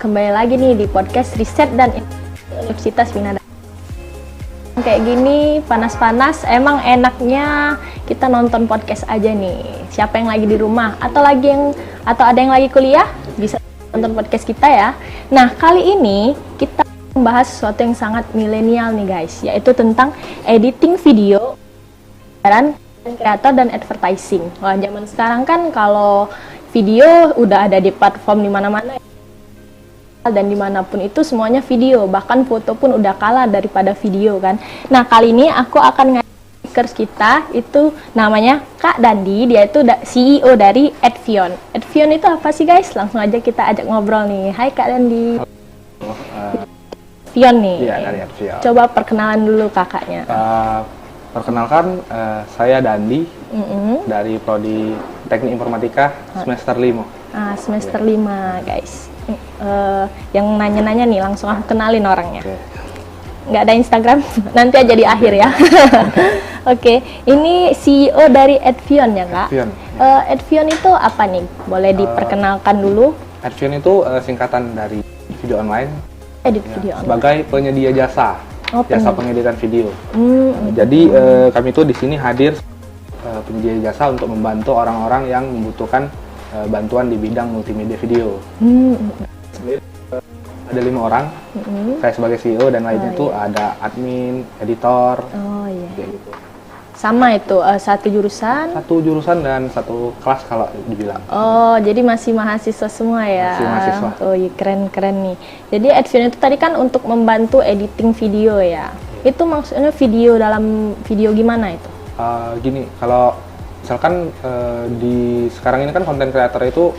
Kembali lagi nih di podcast Riset dan Universitas Winada. Kayak gini panas-panas, emang enaknya kita nonton podcast aja nih. Siapa yang lagi di rumah atau ada yang lagi kuliah bisa nonton podcast kita ya. Nah, kali ini kita membahas sesuatu yang sangat milenial nih guys, yaitu tentang editing video, kreator dan advertising. Wah, zaman sekarang kan kalau video udah ada di platform di mana-mana dan dimanapun itu semuanya video, bahkan foto pun udah kalah daripada video kan. Nah, kali ini aku akan ngajak speakers kita, itu namanya Kak Dandi, dia itu CEO dari Advion. Advion itu apa sih guys? Langsung aja kita ajak ngobrol nih. Hai Kak Dandi. Advion nih. Iya, dari Advion. Coba perkenalan dulu kakaknya. Perkenalkan, saya Dandi dari Prodi Teknik Informatika semester 5. Semester 5 guys. Yang nanya-nanya nih langsung aku kenalin orangnya. Okay. Nggak ada Instagram, nanti aja di akhir ya. Oke, ini CEO dari Advion ya Kak? Advion. Advion itu apa nih? Boleh diperkenalkan dulu? Advion itu singkatan dari video online. Edit video online. Sebagai penyedia jasa. Jasa pengeditan video. Jadi kami itu di sini hadir penyedia jasa untuk membantu orang-orang yang membutuhkan bantuan di bidang multimedia video. Ada 5 orang, saya sebagai CEO dan lainnya itu ada admin, editor. Oh iya. Gitu. Sama itu satu jurusan? Satu jurusan dan satu kelas kalau dibilang. Oh, jadi masih mahasiswa semua ya? Masih mahasiswa. Oh iya, keren-keren nih. Jadi Advion itu tadi kan untuk membantu editing video ya? Itu maksudnya video dalam video gimana itu? Gini, kalau misalkan di sekarang ini kan konten creator itu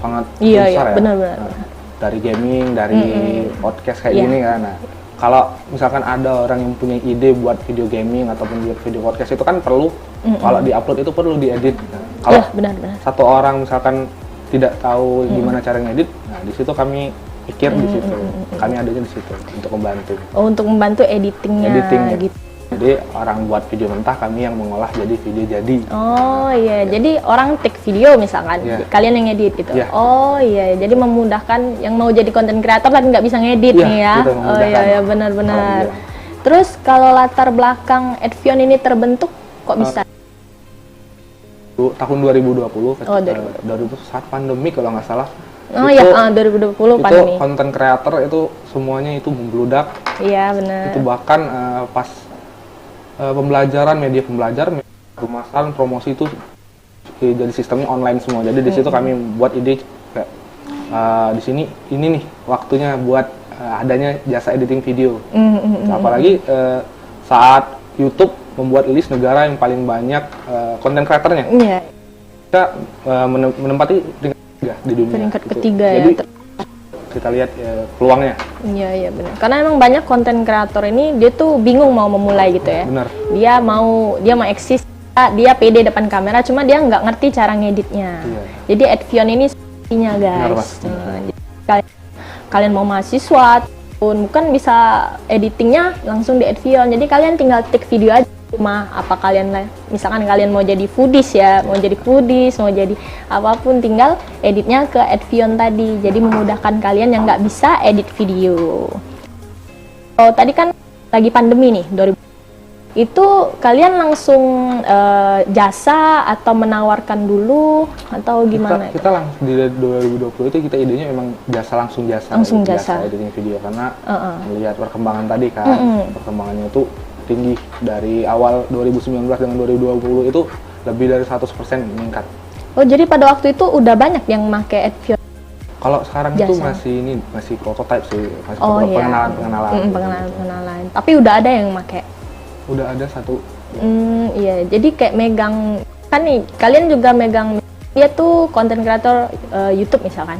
sangat besar ya. Benar-benar. Dari gaming, dari podcast kayak gini kan. Nah, kalau misalkan ada orang yang punya ide buat video gaming ataupun buat video podcast itu kan perlu kalau diupload itu perlu diedit. Nah, kalau benar-benar. Satu orang misalkan tidak tahu gimana cara ngedit, nah di situ kami pikir di situ. Kami adanya di situ untuk membantu. Oh, untuk membantu editingnya. Gitu. Jadi orang buat video mentah, kami yang mengolah jadi video jadi. Oh iya, jadi orang take video misalkan, kalian yang edit gitu. Oh iya, jadi memudahkan yang mau jadi content creator tapi nggak bisa ngedit nih ya. Oh iya, benar-benar. Terus kalau latar belakang Advion ini terbentuk kok bisa? Tahun 2020, 2020 saat pandemi kalau nggak salah. Oh iya, 2020 pandemi. Itu content creator itu semuanya itu membludak. Iya benar. Itu bahkan pas pembelajaran, media pemasaran, promosi itu jadi sistemnya online semua. Jadi di situ kami buat ide kayak di sini ini nih waktunya buat adanya jasa editing video. Apalagi saat YouTube membuat list negara yang paling banyak konten kreatornya. Kita menempati peringkat 3 di dunia. Peringkat ketiga ya. Jadi kita lihat peluangnya. Iya benar. Karena emang banyak konten kreator ini dia tuh bingung mau memulai gitu ya. Benar. Dia mau eksis, dia pede depan kamera, cuma dia nggak ngerti cara ngeditnya. Jadi Advion ini sepertinya guys. Kalian mau mahasiswa pun bukan bisa editingnya langsung di Advion. Jadi kalian tinggal take video aja cuma apa misalkan kalian mau jadi foodies ya, mau jadi apapun, tinggal editnya ke Advion tadi. Jadi memudahkan kalian yang nggak bisa edit video. Oh tadi kan lagi pandemi nih 2000. Itu kalian langsung jasa atau menawarkan dulu atau gimana? Kita langsung di 2020 itu kita idenya memang jasa editing video karena melihat perkembangan tadi kan. Perkembangannya itu tinggi dari awal 2019 dengan 2020 itu lebih dari 100% meningkat. Oh, jadi pada waktu itu udah banyak yang pakai Advion. Kalau sekarang itu masih prototype sih, masih pengenalan. Tapi udah ada yang pakai. Udah ada satu. Iya, jadi kayak megang kan nih, kalian juga megang dia tuh content creator YouTube misalkan.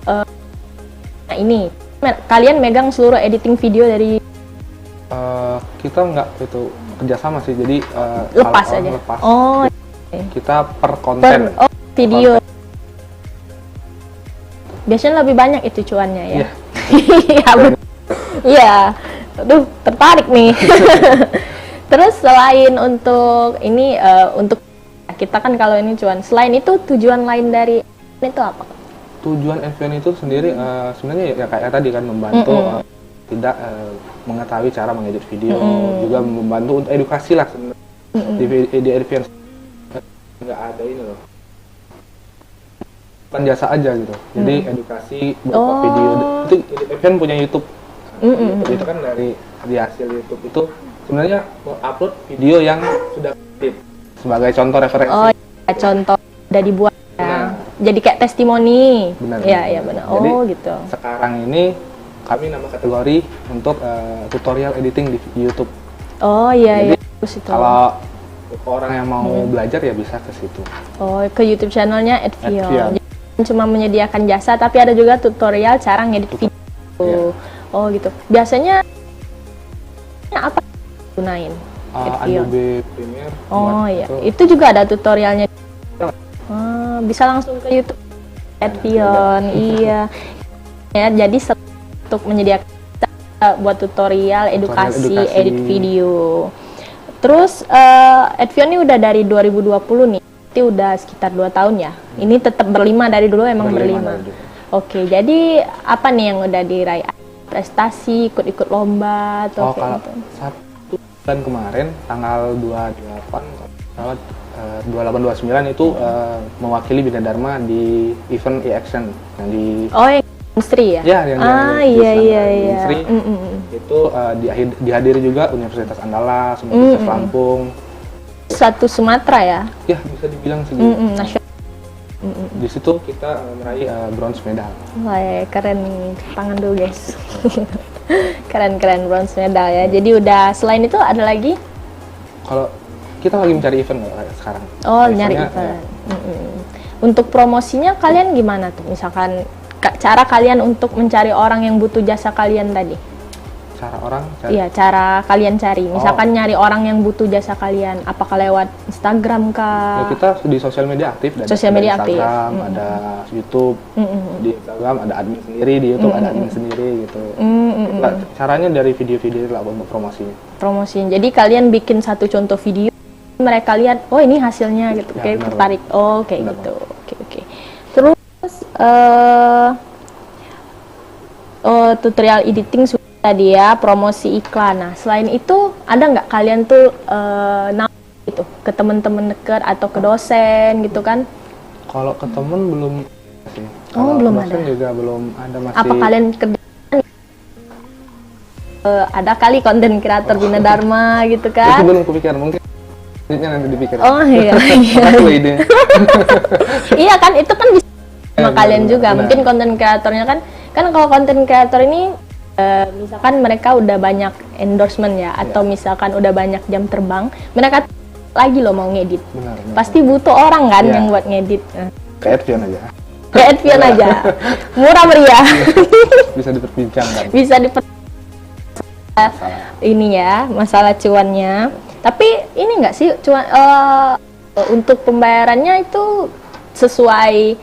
Nah, ini kalian megang seluruh editing video dari kita nggak itu kerjasama sih, jadi lepas aja. Oh, kita per konten. Video. Biasanya lebih banyak itu cuannya ya. Iya. Aduh, tertarik nih. Terus selain untuk ini untuk kita kan kalau ini cuan, selain itu tujuan lain dari itu apa? tujuan Advion itu sendiri sebenarnya ya kayak tadi kan membantu tidak mengetahui cara mengedit video, juga membantu untuk edukasi lah sebenarnya. Di Advion nggak ada ini loh, bukan jasa aja gitu, jadi edukasi berupa video. Itu Advion punya YouTube. Itu kan dari hasil YouTube itu sebenarnya upload video yang sudah edit sebagai contoh referensi. Oh ya, contoh udah dibuat ya. Jadi kayak testimoni. Benar. Iya benar. Jadi, gitu. sekarang ini kami nama kategori untuk tutorial editing di YouTube. Oh iya. Jadi, kalau orang yang mau belajar ya bisa ke situ. Oh, ke YouTube channelnya Advion. Advion. Jadi, cuma menyediakan jasa, tapi ada juga tutorial cara ngedit video. Iya. Oh gitu. Biasanya apa gunain? Advion. Adobe Premiere. Oh iya. Itu juga ada tutorialnya. Bisa langsung ke YouTube Advion. Iya. Ya, jadi untuk menyediakan buat tutorial, edukasi, edit video. Terus Advion ini udah dari 2020 nih. Itu udah sekitar 2 tahun ya. Ini tetap berlima dari dulu, emang berlima. Oke, jadi apa nih yang udah diraih? Prestasi, ikut-ikut lomba atau kalau gitu? satu bulan kemarin tanggal 28 kalau 28-29 itu mewakili Bina Dharma di event e-action yang di yang industri ya? Ya, yang iya. industri. Itu dihadiri juga Universitas Andalas, Universitas Lampung. Satu Sumatera ya? Ya, bisa dibilang segitu. Nasional. Di situ kita meraih bronze medal. Wah, ya, keren nih. Tangan dulu guys. Keren bronze medal ya. Jadi udah, selain itu ada lagi? Kalau kita lagi mencari event sekarang. Oh, nyari event. Ya. Untuk promosinya kalian gimana tuh? Misalkan cara kalian untuk mencari orang yang butuh jasa kalian tadi? Iya, cara kalian cari. Misalkan nyari orang yang butuh jasa kalian, apakah lewat Instagram kah? Ya, kita di sosial media aktif. Sosial media aktif. Instagram, ada YouTube. Di Instagram ada admin sendiri, di YouTube ada admin sendiri gitu. Caranya dari video-video lah untuk promosinya. Jadi kalian bikin satu contoh video, mereka lihat, oh ini hasilnya gitu, ya, kayak tertarik. Oh, kayak gitu. Oke. Terus tutorial editing tadi ya, promosi iklan. Nah, selain itu ada nggak kalian tuh gitu ke teman-teman dekat atau ke dosen gitu kan? Kalau ke temen belum sih. Belum ada. Juga belum ada masih. Apa kalian ada kali konten kreator Bina Dharma gitu kan? Itu belum kepikiran, mungkin nanti dipikir. Oh iya. Iya kan, itu kan bisa sama kalian juga. Mungkin konten kreatornya kan kalau konten kreator ini misalkan mereka udah banyak endorsement ya, atau misalkan udah banyak jam terbang, mereka lagi loh mau ngedit. Benar. Pasti butuh orang kan yang buat ngedit. Kayak Advion aja. Kayak Advion aja. Murah meriah. Bisa diperbincangkan. Bisa ini ya, masalah cuannya. Tapi ini enggak sih cuan untuk pembayarannya itu sesuai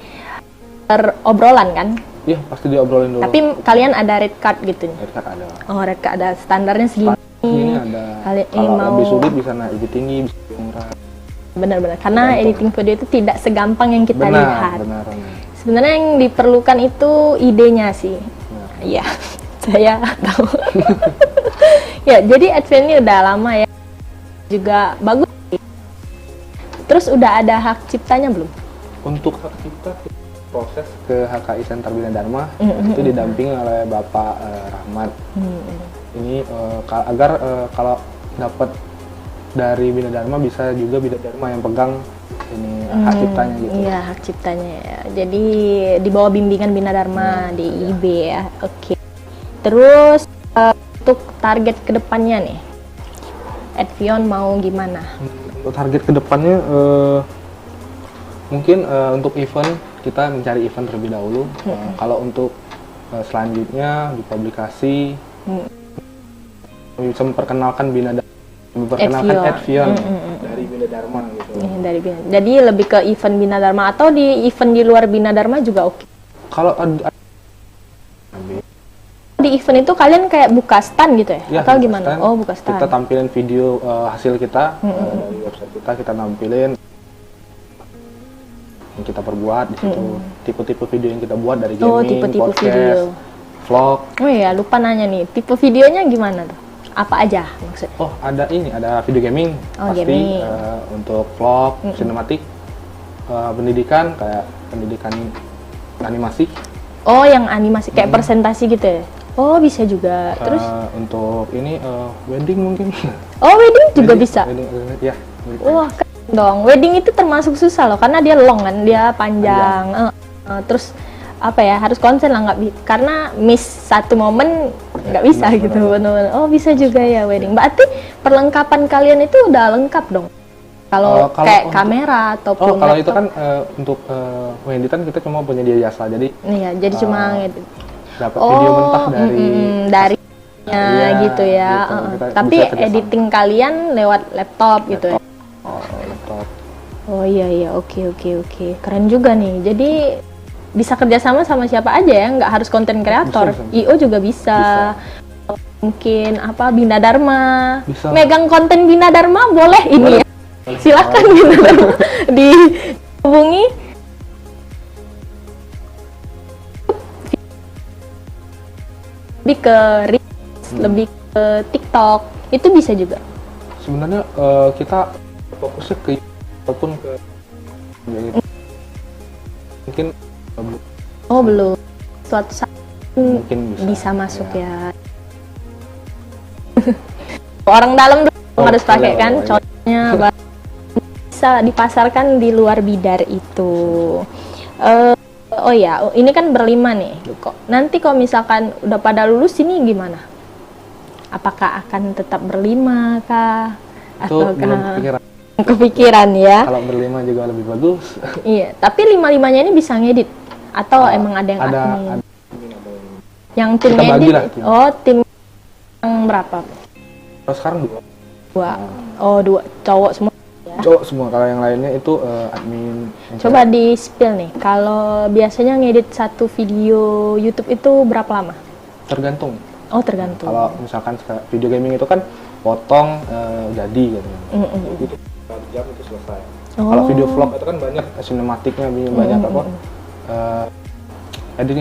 obrolan kan? Iya, pasti diobrolin dulu. Tapi kalian ada red card gitu nih? Red card ada. Oh, red card ada, standarnya segini. Ini ada. Kalau lebih sulit bisa naik lebih tinggi, bisa lebih murah. Benar-benar, karena editing video itu tidak segampang yang kita lihat. Benar. Sebenarnya yang diperlukan itu idenya sih. Iya, saya tahu. Ya, jadi Advion ini udah lama ya. Juga bagus. Terus udah ada hak ciptanya belum? Untuk hak cipta proses ke HKI Center Bina Dharma itu didampingi oleh Bapak Rahmat. Ini agar kalau dapat dari Bina Dharma bisa juga Bina Dharma yang pegang ini hak ciptanya gitu. Iya, hak ciptanya ya. Jadi di bawah bimbingan Bina Dharma di IB ya. Oke. Terus untuk target kedepannya nih, Advion mau gimana? Untuk target kedepannya mungkin untuk event kita mencari event terlebih dahulu. Kalau untuk selanjutnya di publikasi bisa memperkenalkan Bina Dharma, memperkenalkan Advion dari Bina Dharma gitu. Dari Bina. Jadi lebih ke event Bina Dharma atau di event di luar Bina Dharma juga oke. Kalau di event itu kalian kayak buka stand gitu ya? Atau gimana? Stand. Oh, buka stand. Kita tampilin video hasil kita dari website kita tampilin. yang kita perbuat di situ. Tipe-tipe video yang kita buat dari Oh, gaming, tipe-tipe podcast, video. vlog. Oh iya, lupa nanya nih, tipe videonya gimana tuh? Apa aja maksudnya? Oh, ada video gaming Oh, pasti, gaming. untuk vlog, sinematik, pendidikan kayak pendidikan animasi. Oh, yang animasi kayak presentasi gitu ya? Oh, bisa juga. Terus? Untuk ini wedding mungkin. Oh, wedding juga bisa? Wedding, ya. Gitu. Wah, keren dong. Wedding itu termasuk susah loh, karena dia long kan, dia panjang. Terus apa ya, harus konsen lah, karena miss satu momen nggak bisa benar, gitu. benar. Bener-bener. Oh, bisa juga ya wedding. Berarti perlengkapan kalian itu udah lengkap dong? Kalau kayak kamera atau kalau itu kan untuk pengeditan kita cuma penyedia jasa, jadi iya, jadi cuma ngedit. dapat video mentah dari Iya, gitu ya. gitu. Kita Tapi bisa kerjasama. editing kalian lewat laptop gitu ya. laptop. Oh iya, oke. Keren juga nih. Jadi bisa kerjasama sama siapa aja ya, nggak harus konten kreator. Bisa. IO juga bisa. Mungkin apa, Bina Dharma. Bisa. Megang konten Bina Dharma boleh ini ya. Silakan Bina Dharma dihubungi. Lebih ke Reels, lebih ke TikTok, itu bisa juga. Sebenarnya kita fokusnya ke ataupun ke mungkin Oh belum, suatu saat mungkin bisa masuk ya. Orang dalam dulu harus pakai kan, contohnya bisa dipasarkan di luar bidar itu. Oh ya, ini kan berlima nih. Nanti kalau misalkan udah pada lulus ini gimana? Apakah akan tetap berlima kah? itu belum kepikiran. Kepikiran ya? Kalau berlima juga lebih bagus. Iya, tapi lima-limanya ini bisa ngedit? Atau emang ada yang admin? Yang tim Kita bagi ngedit? lah tim. Oh, tim yang berapa? Kalau sekarang Dua. Oh, dua. Cowok semua. cowok semua, kalau yang lainnya itu admin. Coba di spill nih, kalau biasanya ngedit satu video YouTube itu berapa lama? Tergantung. Oh, tergantung. Kalau misalkan video gaming itu kan potong jadi gitu. Itu 1 jam itu selesai. Kalau video vlog itu kan banyak sinematiknya, banyak apa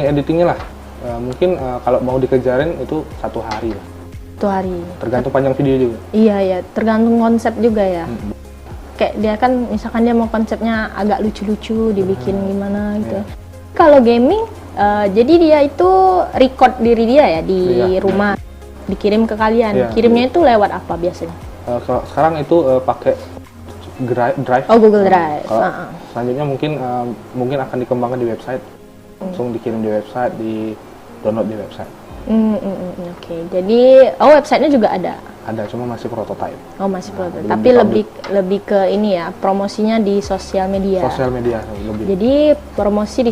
editingnya lah. Mungkin kalau mau dikejarin itu 1 hari lah. 1 hari. Tergantung panjang video juga. Iya ya, tergantung konsep juga ya. Kayak dia kan, misalkan dia mau konsepnya agak lucu-lucu, dibikin gimana gitu. Kalau gaming, jadi dia itu record diri dia ya di rumah, dikirim ke kalian. Iya. Kirimnya itu lewat apa biasanya? Kalau sekarang itu pakai Drive. Oh, Google Drive. Kalau selanjutnya mungkin akan dikembangkan di website, langsung dikirim di website, di download di website. Oke. Jadi, websitenya juga ada. Ada, cuma masih prototype. Oh, masih prototype. belum Tapi dipublish. lebih ke ini ya, promosinya di sosial media. Sosial media lebih. Jadi promosi di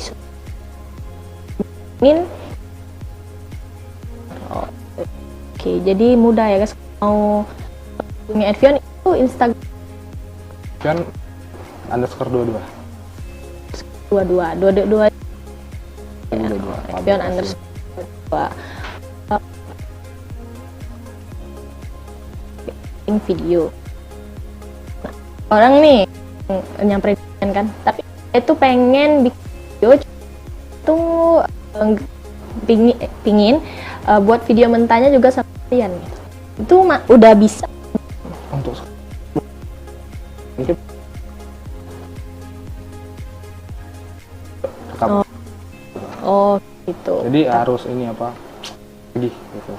Oke, jadi mudah ya guys, mau punya Edvion itu Instagram Kan _22. 22 Edvion _22 video. Orang nih nyamperin kan, tapi itu pengen bikin video itu pingin buat video mentahnya juga sama kalian gitu. Itu udah bisa Untuk mungkin rekam. Oh gitu. Jadi harus ini apa? Lagi gitu.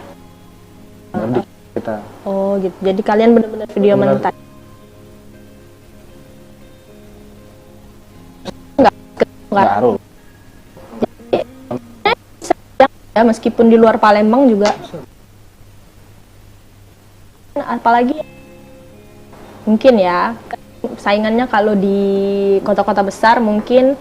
Baru kita. Oh gitu. Jadi kalian benar-benar video Benar. mentah. Nggak harus. Ya, meskipun di luar Palembang juga. Apalagi mungkin ya saingannya kalau di kota-kota besar mungkin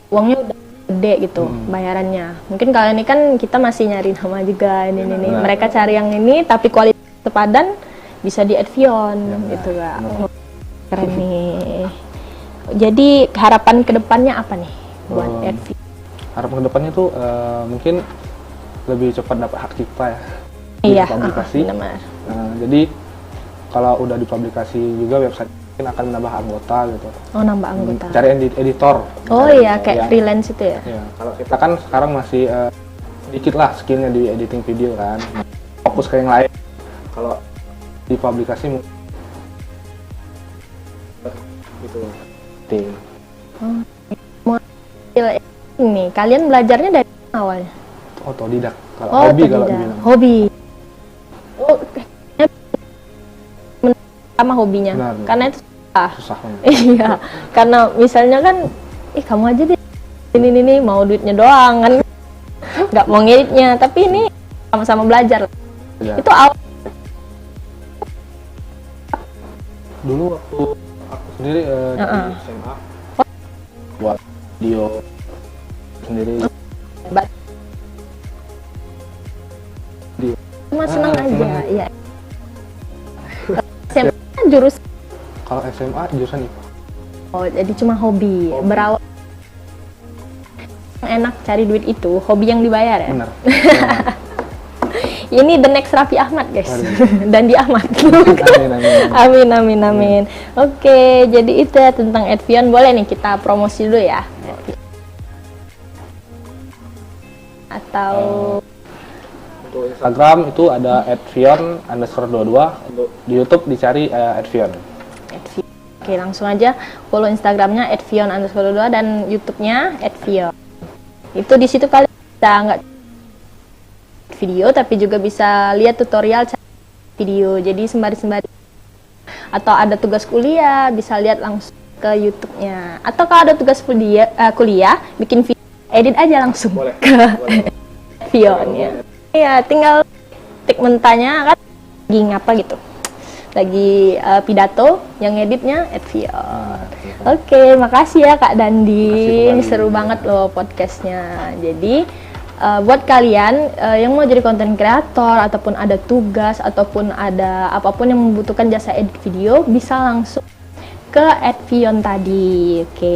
uangnya udah gede gitu bayarannya. Mungkin kalau ini kan kita masih nyari nama juga ini. Mereka cari yang ini tapi kualitas sepadan bisa di Edvion gitu kan. Keren nih. Jadi harapan kedepannya apa nih buat Edvion? Harapan kedepannya tuh mungkin lebih cepat dapat hak cipta ya. Iya, Publikasi. benar. Jadi kalau udah dipublikasi juga website mungkin akan menambah anggota gitu. Oh, nambah anggota. Cari editor. Oh iya, kayak freelance itu ya. Ya, kalau kita kan sekarang masih sedikit lah skillnya di editing video kan. Fokus ke yang lain. Kalau di publikasi gitu. Ini kalian belajarnya dari awalnya? Otodidak. Kalau Oh, hobi kalau otodidak. dibilang. Hobi. Oh, sama hobinya. Benar. Karena itu Susah banget. iya, karena misalnya kan, kamu aja deh, ini mau duitnya doang kan, nggak mau ngeditnya, tapi ini sama-sama belajar. Ya. Itu awal. Dulu waktu aku sendiri di SMA buat video sendiri. Cuma senang aja, senang. ya. SMA jurus, Kalau SMA jurusan IPA. oh jadi cuma hobi, berawal. Yang enak cari duit itu hobi yang dibayar ya. Benar. Ini the next Raffi Ahmad guys. Dan di Ahmad. Amin. Amin. Oke, jadi itu ya tentang Edvion. Boleh nih kita promosi dulu ya. Atau Untuk Instagram itu ada @vion_22. Untuk di YouTube dicari @vion. Edvion. Oke, langsung aja follow Instagramnya @vion_22 dan YouTube-nya @vion. Itu di situ kalian bisa nggak video tapi juga bisa lihat tutorial video. Jadi sembari atau ada tugas kuliah bisa lihat langsung ke YouTube-nya. Atau kalau ada tugas kuliah bikin video, edit aja langsung Boleh. ke Vion ya. Iya, tinggal tik mentahnya kan lagi ngapa gitu. Lagi pidato, yang editnya Vion. Oke, makasih ya Kak Dandi. Ini seru banget loh podcastnya. Jadi buat kalian yang mau jadi konten kreator ataupun ada tugas ataupun ada apapun yang membutuhkan jasa edit video bisa langsung ke @vion tadi. Oke,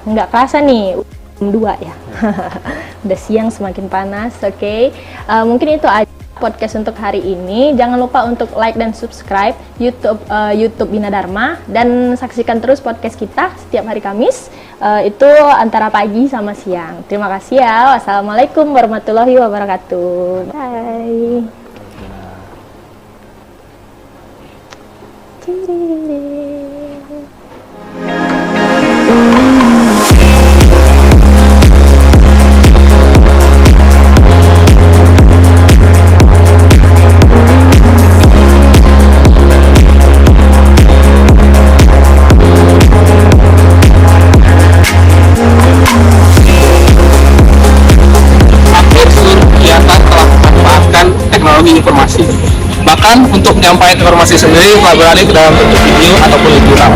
nggak kerasa nih jam 2 ya. Udah siang semakin panas. Oke, mungkin itu aja podcast untuk hari ini. Jangan lupa untuk like dan subscribe YouTube Bina Dharma dan saksikan terus podcast kita setiap hari Kamis. Itu antara pagi sama siang. Terima kasih ya. Wassalamualaikum warahmatullahi wabarakatuh. Bye. Informasi. Bahkan untuk menyampaikan informasi sendiri telah beralih ke dalam bentuk video ataupun liputan.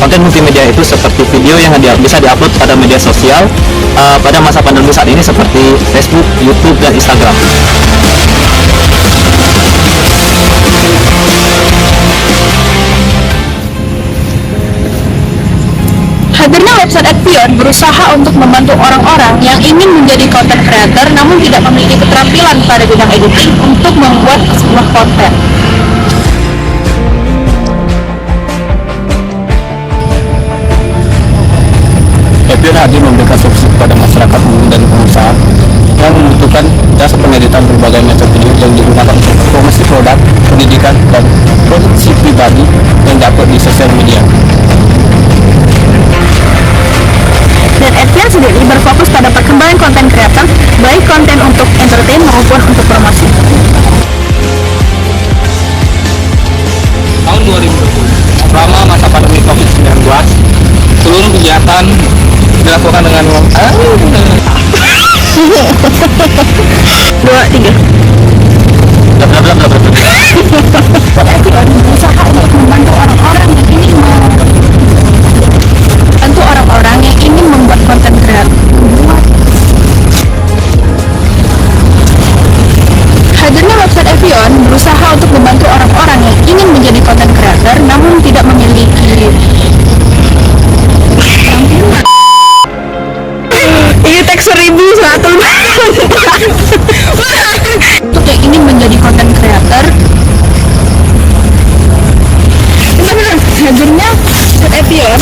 Konten multimedia itu seperti video yang bisa diupload pada media sosial pada masa pandemi saat ini seperti Facebook, YouTube, dan Instagram. Hadirnya website Edvion berusaha untuk membantu orang-orang yang ingin menjadi content creator namun tidak memiliki keterampilan pada bidang editing untuk membuat sebuah konten. Edvion hadir memberikan solusi kepada masyarakat umum dan pengusaha yang membutuhkan jasa pengeditan berbagai macam video yang digunakan untuk promosi produk, pendidikan, dan produksi pribadi yang dapat di sosial media. Dan Edvion sendiri berfokus pada perkembangan konten kreator, baik konten untuk entertain maupun untuk promosi. Tahun 2020, selama masa pandemi COVID-19, seluruh kegiatan dilakukan dengan 2, 3. Edvion berusaha untuk membantu orang-orang yang ingin membuat konten kreator. Hadirnya website Edvion berusaha untuk membantu orang-orang yang ingin menjadi konten kreator namun tidak memiliki keterampilan. Untuk yang ingin menjadi content creator, hadirnya Epion